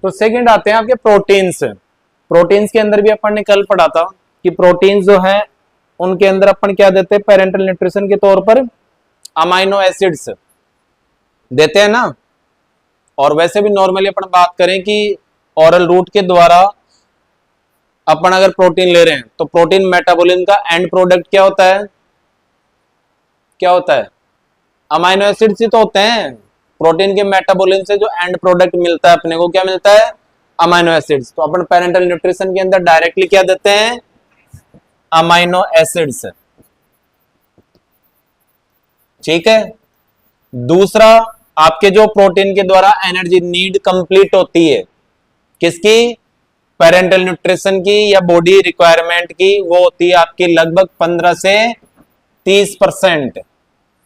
तो सेकंड आते हैं आपके प्रोटीन्स। प्रोटीन्स के अंदर भी अपन ने कल पढ़ा था कि प्रोटीन्स जो है उनके अंदर अपन क्या देते हैं पेरेंटल न्यूट्रिशन के तौर पर अमाइनो एसिड्स देते हैं ना। और वैसे भी नॉर्मली अपन बात करें कि ओरल रूट के द्वारा अपन अगर प्रोटीन ले रहे हैं तो प्रोटीन मेटाबॉलिज्म का एंड प्रोडक्ट क्या होता है, क्या होता है? अमाइनो एसिड्स ही तो होते हैं। प्रोटीन के मेटाबॉलिज्म से जो एंड प्रोडक्ट मिलता है अपने को क्या मिलता है? Amino acids. तो अपन पेरेंटल न्यूट्रिशन के अंदर डायरेक्टली क्या देते हैं? Amino acids. ठीक है। दूसरा, आपके जो प्रोटीन के द्वारा एनर्जी नीड कंप्लीट होती है किसकी? पेरेंटल न्यूट्रिशन की या बॉडी रिक्वायरमेंट की, वो होती है आपकी लगभग 15 से 30%,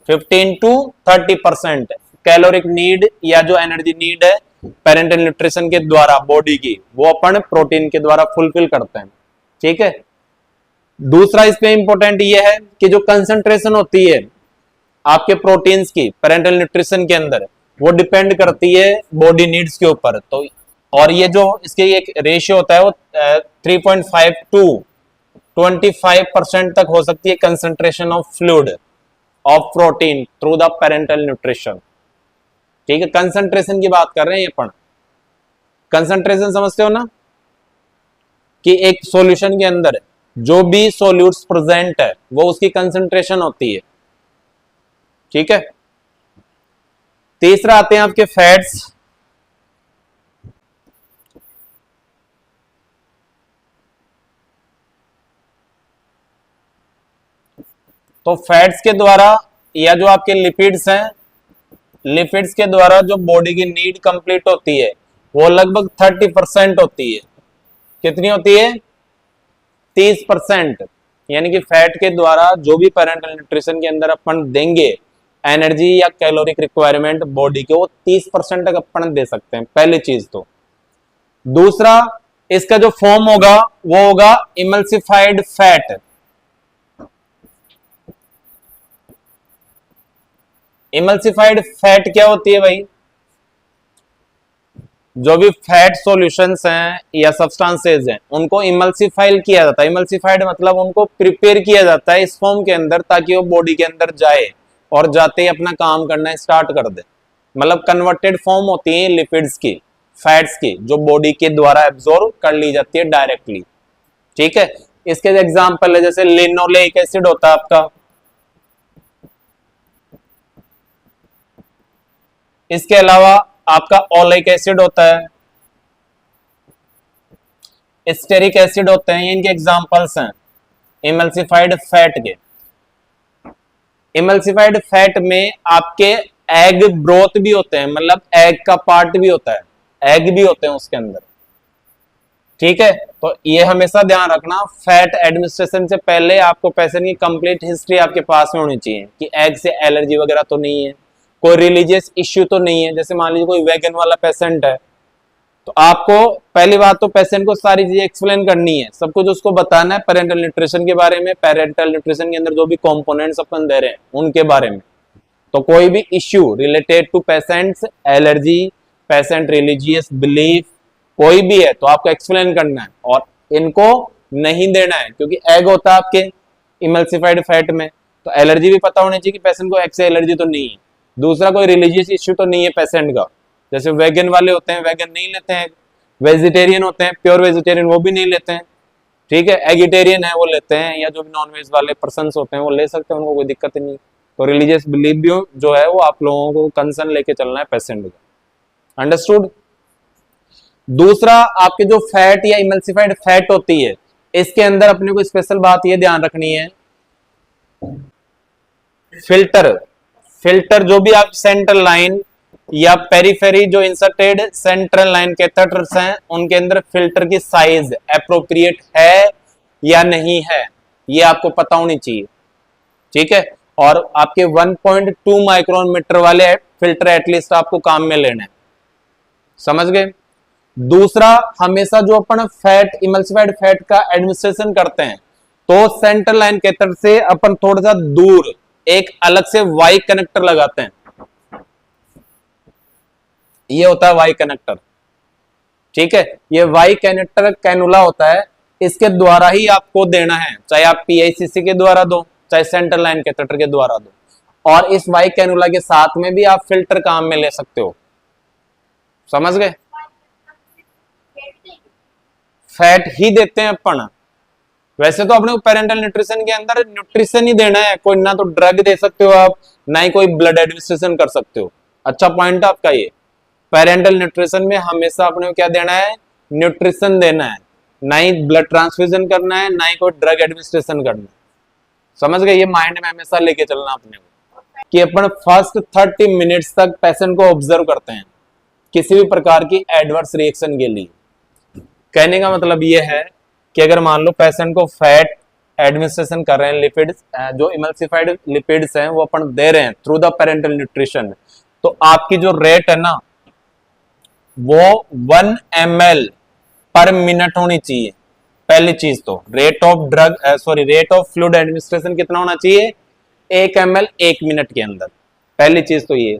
15 to 30% कैलोरिक नीड या जो एनर्जी नीड है पेरेंटल न्यूट्रिशन के द्वारा बॉडी की, वो अपन प्रोटीन के द्वारा फुलफिल करते हैं। ठीक है। दूसरा इसमें इंपॉर्टेंट ये है कि जो कंसंट्रेशन होती है आपके प्रोटीन्स की पेरेंटल न्यूट्रिशन के अंदर, वो डिपेंड करती है बॉडी नीड्स के ऊपर। तो और ये जो इसके एक रेशियो होता है वो 3.5 to 25% तक हो सकती है concentration of fluid of protein through the parental nutrition. ठीक है, कंसंट्रेशन की बात कर रहे हैं अपन। कंसंट्रेशन समझते हो ना कि एक सॉल्यूशन के अंदर जो भी सॉल्यूट्स प्रेजेंट है वो उसकी कंसंट्रेशन होती है। ठीक है। तीसरा आते हैं आपके फैट्स। तो फैट्स के द्वारा या जो आपके लिपिड्स हैं, लिपिड्स के द्वारा जो बॉडी की नीड कंप्लीट होती है वो लगभग 30% होती है। कितनी होती है? 30%। यानी कि फैट के द्वारा जो भी पेरेंटल न्यूट्रिशन के अंदर अपन देंगे एनर्जी या कैलोरिक रिक्वायरमेंट बॉडी के, वो 30% तक अपन दे सकते हैं, पहली चीज तो। दूसरा, इसका जो फॉर्म होगा वो होगा इमल्सिफाइड फैट। इमल्सिफाइड फैट क्या होती है भाई? जो भी फैट सॉल्यूशंस हैं या सब्सटेंसेस हैं उनको इमल्सिफाइड किया जाता है। इमल्सिफाइड मतलब उनको प्रिपेयर किया जाता है इस फॉर्म के अंदर ताकि वो बॉडी के अंदर जाए और जाते ही अपना काम करना स्टार्ट कर दे। मतलब कन्वर्टेड फॉर्म होती है लिपिड्स की, फैट्स की, जो बॉडी के द्वारा एब्जॉर्ब कर ली जाती है डायरेक्टली। ठीक है। इसके एग्जाम्पल है जैसे लिनोलेइक एसिड होता है आपका, इसके अलावा आपका ओलेइक एसिड होता है, स्टेरिक एसिड होते हैं, इनके एग्जांपल्स हैं इमल्सिफाइड फैट के। इमल्सिफाइड फैट में आपके एग ब्रोथ भी होते हैं, मतलब एग का पार्ट भी होता है, एग भी होते हैं उसके अंदर। ठीक है। तो ये हमेशा ध्यान रखना, फैट एडमिनिस्ट्रेशन से पहले आपको पेशेंट की कंप्लीट हिस्ट्री आपके पास में होनी चाहिए कि एग से एलर्जी वगैरह तो नहीं है, कोई रिलीजियस इश्यू तो नहीं है। जैसे मान लीजिए कोई वेगन वाला पेशेंट है तो आपको पहली बात तो पेशेंट को सारी चीजें एक्सप्लेन करनी है, सब कुछ उसको बताना है पेरेंटल न्यूट्रिशन के बारे में, पेरेंटल न्यूट्रिशन के अंदर जो भी कंपोनेंट्स अपन दे रहे हैं उनके बारे में। तो कोई भी issue related to patients allergy, patient religious belief, कोई भी है तो आपको एक्सप्लेन करना है और इनको नहीं देना है, क्योंकि एग होता है आपके इमल्सिफाइड फैट में, तो एलर्जी भी पता होनी चाहिए कि पेशेंट को एग से एलर्जी तो नहीं है। दूसरा, कोई रिलीजियस इश्यू तो नहीं है पेशेंट का, जैसे वेगन वाले होते हैं वेगन नहीं लेते हैं, वेजिटेरियन होते हैं प्योर वेजिटेरियन वो भी नहीं लेते हैं। ठीक है। एगिटेरियन है वो लेते हैं, या जो भी नॉन वेज वाले पर्सन होते हैं वो ले सकते हैं, उनको कोई दिक्कत नहीं। तो रिलीजियस बिलीफ भी जो है वो आप लोगों को कंसर्न लेके चलना है पेशेंट का। अंडरस्टूड। दूसरा, आपके जो फैट या इमल्सिफाइड फैट होती है इसके अंदर अपने को स्पेशल बात ये ध्यान रखनी है, फिल्टर जो भी आप सेंट्रल लाइन या पेरिफेरी जो इंसर्टेड सेंट्रल लाइन कैथेटर्स हैं उनके अंदर फिल्टर की साइज एप्रोप्रिएट है या नहीं है, ये आपको पता होनी चाहिए। ठीक है। और आपके 1.2 माइक्रोन मीटर वाले फिल्टर एटलीस्ट आपको काम में लेने हैं, समझ गए। दूसरा, हमेशा जो अपन फैट इमल्सिफाइड फैट का एडमिनिस्ट्रेशन करते हैं तो सेंट्रल लाइन कैथेटर से अपन थोड़ा सा दूर एक अलग से वाई कनेक्टर लगाते हैं, ये होता है वाई कनेक्टर। ठीक है, ये वाई कैनेटर कैनुला होता है, इसके द्वारा ही आपको देना है, चाहे आप पीआईसीसी के द्वारा दो, चाहे सेंट्रल लाइन कैथेटर के द्वारा दो। और इस वाई कैनुला के साथ में भी आप फिल्टर काम में ले सकते हो, समझ गए। फैट ही देते हैं अपन, वैसे तो अपने को पेरेंटल न्यूट्रिशन के अंदर न्यूट्रिशन ही देना है, कोई ना तो ड्रग दे सकते हो आप, ना ही कोई ब्लड एडमिनिस्ट्रेशन कर सकते हो। अच्छा पॉइंट आपका ये, पेरेंटल न्यूट्रिशन में हमेशा अपने को क्या देना है, न्यूट्रिशन देना है, ना ही ब्लड ट्रांसफ्यूजन करना है, ना ही कोई ड्रग एडमिनिस्ट्रेशन करना है, समझ गए। ये माइंड में हमेशा लेके चलना अपने को कि अपन फर्स्ट 30 मिनट्स तक पेशेंट को ऑब्जर्व करते हैं किसी भी प्रकार की एडवर्स रिएक्शन के लिए। कहने का मतलब ये है कि अगर मान लो पेशेंट को फैट एडमिनिस्ट्रेशन कर रहे हैं, लिपिड्स जो इमल्सिफाइड लिपिड्स हैं वो अपन दे रहे हैं थ्रू द पेरेंटल न्यूट्रिशन, तो आपकी जो रेट है ना वो 1 ml पर मिनट होनी चाहिए। पहली चीज तो रेट ऑफ फ्लूइड एडमिनिस्ट्रेशन कितना होना चाहिए, 1 ml 1 मिनट के अंदर, पहली चीज तो ये।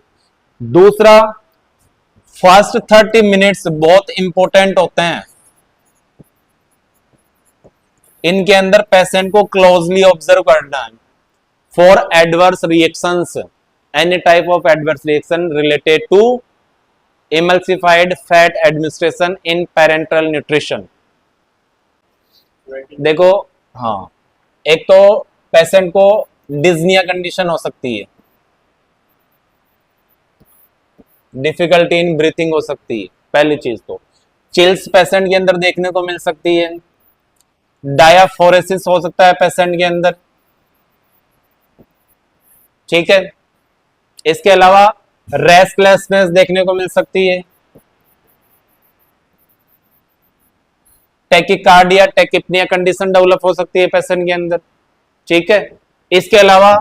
दूसरा, फर्स्ट 30 मिनट्स बहुत इंपॉर्टेंट होते हैं, इनके अंदर पेशेंट को क्लोजली ऑब्जर्व करना है for adverse reactions, any type of adverse reaction related to emulsified fat administration in parenteral nutrition। देखो हाँ, एक तो पेशेंट को डिज्निया कंडीशन हो सकती है, डिफिकल्टी इन ब्रीथिंग हो सकती है, पहली चीज तो। चिल्स पेशेंट के अंदर देखने को मिल सकती है, डायाफोरेसिस हो सकता है पेशेंट के अंदर, ठीक है। इसके अलावा रेस्टलेसनेस देखने को मिल सकती है, टैकिकार्डिया टैकिपनिया कंडीशन डेवलप हो सकती है पेशेंट के अंदर, ठीक है। इसके अलावा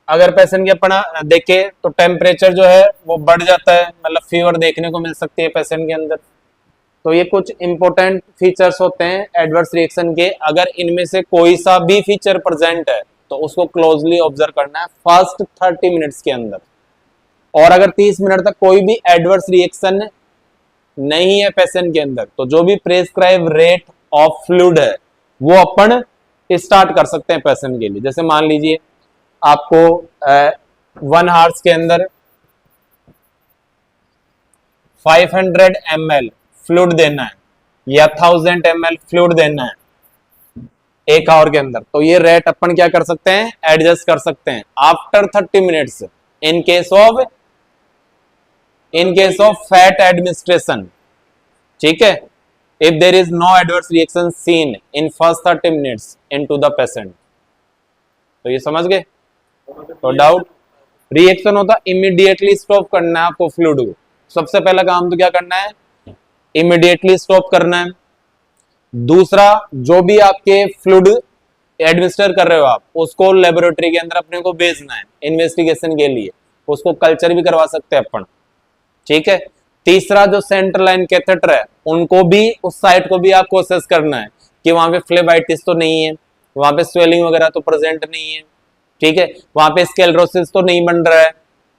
अगर पेशेंट के अपना देखे तो टेम्परेचर जो है वो बढ़ जाता है, मतलब फीवर देखने को मिल सकती है पेशेंट के अंदर। तो ये कुछ इंपॉर्टेंट फीचर्स होते हैं एडवर्स रिएक्शन के। अगर इनमें से कोई सा भी फीचर प्रेजेंट है तो उसको क्लोजली ऑब्जर्व करना है फर्स्ट 30 मिनट्स के अंदर। और अगर 30 मिनट तक कोई भी एडवर्स रिएक्शन नहीं है पेशेंट के अंदर, तो जो भी प्रेस्क्राइब रेट ऑफ फ्लूइड है वो अपन स्टार्ट कर सकते हैं पेशेंट के लिए। जैसे मान लीजिए आपको 1 आवर्स के अंदर 500 ml फ्लूइड देना है या 1000 ml फ्लूइड देना है 1 आवर के अंदर, तो ये रेट अपन क्या कर सकते हैं, एडजस्ट कर सकते हैं after 30 minutes in case of fat administration, ठीक है, if there is no adverse reaction seen in first 30 minutes into the patient। तो ये समझ गए। तो डाउट, रिएक्शन होता इमीडिएटली स्टॉप करना है आपको फ्लूइड को, सबसे पहला काम तो क्या करना है, इमीडिएटली स्टॉप करना है। दूसरा, जो भी आपके फ्लूइड एडमिनिस्टर कर रहे हो आप उसको लेबोरेटरी के अंदर अपने को भेजना है इन्वेस्टिगेशन के लिए, उसको कल्चर भी करवा सकते हैं अपन, ठीक है। तीसरा, जो सेंट्रल लाइन कैथेटर है उनको भी, उस साइट को भी आपको असेस करना है कि वहां पे फ्लेबाइटिस तो नहीं है, वहां पे स्वेलिंग वगैरह तो प्रेजेंट नहीं है, ठीक है, वहां पे स्क्लेरोसिस तो नहीं बन रहा है।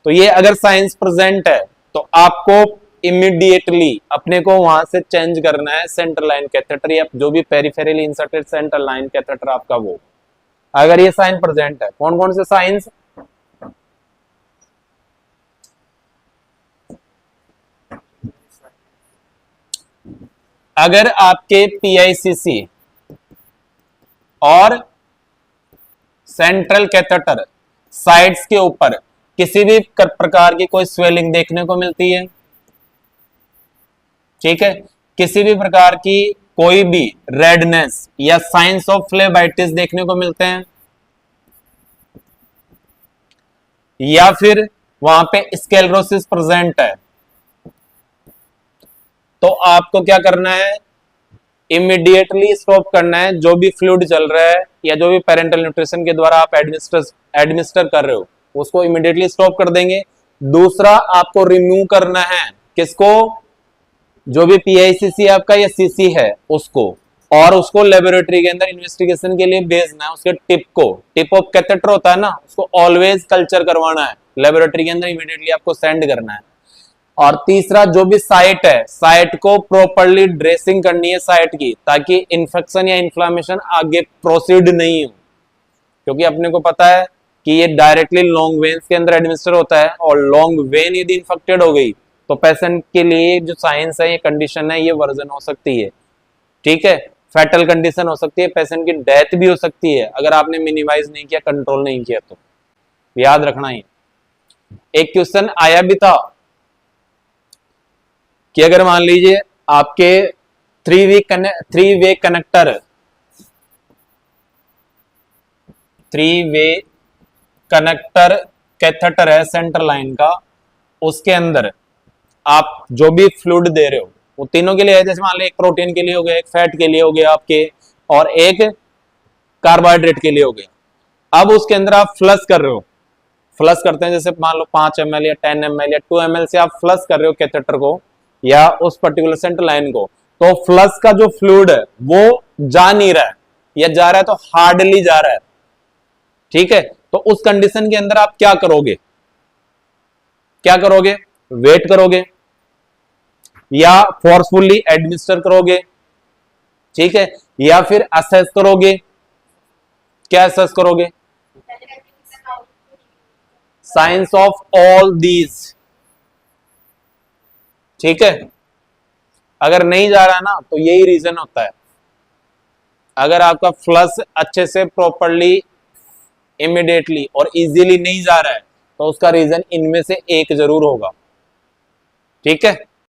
तो ये अगर साइंस प्रेजेंट है तो आपको इमीडिएटली अपने को वहां से चेंज करना है सेंट्रल लाइन कैथेटर या जो भी peripherally inserted central line catheter आपका, वो अगर ये साइन प्रेजेंट है। कौन कौन से साइंस, अगर आपके पीआईसीसी और सेंट्रल कैथेटर साइड्स के ऊपर किसी भी प्रकार की कोई स्वेलिंग देखने को मिलती है, ठीक है, किसी भी प्रकार की कोई भी रेडनेस या साइंस ऑफ फ्लेबाइटिस देखने को मिलते हैं, या फिर वहां पे स्क्लेरोसिस प्रेजेंट है, तो आपको क्या करना है, इमीडिएटली स्टॉप करना है जो भी फ्लूइड चल रहा है या जो भी पेरेंटल न्यूट्रिशन के द्वारा आप एडमिनिस्टर कर रहे हो उसको इमीडिएटली स्टॉप कर देंगे। दूसरा, आपको रिमूव करना है किसको, जो भी पीआईसीसी आपका या सीसी है उसको, और उसको लेबोरेटरी के अंदर इन्वेस्टिगेशन के लिए भेजना है। उसके टिप ऑफ कैथेटर होता है ना, उसको ऑलवेज कल्चर करवाना है लेबोरेटरी के अंदर, इमीडिएटली आपको सेंड करना है। और तीसरा जो भी साइट है, साइट को प्रॉपरली ड्रेसिंग करनी है साइट की, ताकि इन्फेक्शन या इन्फ्लामेशन आगे प्रोसीड नहीं हो, क्योंकि अपने को पता है कि ये डायरेक्टली लॉन्ग वेन्स के अंदर एडमिनिस्टर होता है, और लॉन्ग वेन यदि इन्फेक्टेड हो गई तो पेशेंट के लिए जो साइंस है, ये कंडीशन है, ये वर्जन हो सकती है, ठीक है, फैटल कंडीशन हो सकती है, पेशेंट की डेथ भी हो सकती है अगर आपने मिनिमाइज नहीं किया, कंट्रोल नहीं किया तो। याद रखना ही। एक क्वेश्चन आया भी था कि अगर मान लीजिए आपके थ्री वे कनेक्टर कैथेटर है सेंटर लाइन का, उसके अंदर आप जो भी फ्लूइड दे रहे हो वो तीनों के लिए है, जैसे मान लीजिए एक प्रोटीन के लिए हो गया, एक फैट के लिए हो गया आपके, और एक कार्बोहाइड्रेट के लिए हो गया। अब उसके अंदर आप फ्लश कर रहे हो, फ्लश करते हैं जैसे मान लो 5 ml या 10 ml या 2 ml से आप फ्लश कर रहे हो कैथेटर को या उस पर्टिकुलर सेंटर लाइन को, तो फ्लश का जो फ्लूइड है वो जा नहीं रहा है, या जा रहा है तो हार्डली जा रहा है, ठीक है। तो उस कंडीशन के अंदर आप क्या करोगे, क्या करोगे, वेट करोगे या फोर्सफुली एडमिनिस्टर करोगे, ठीक है, या फिर असेस करोगे। क्या असेस करोगे, साइंस ऑफ ऑल दीज, ठीक है। अगर नहीं जा रहा ना तो यही रीजन होता है, अगर आपका फ्लश अच्छे से प्रॉपरली इमीडिएटली और इजीली नहीं जा रहा है तो उसका रीजन इनमें से एक जरूर होगा, ठीक है।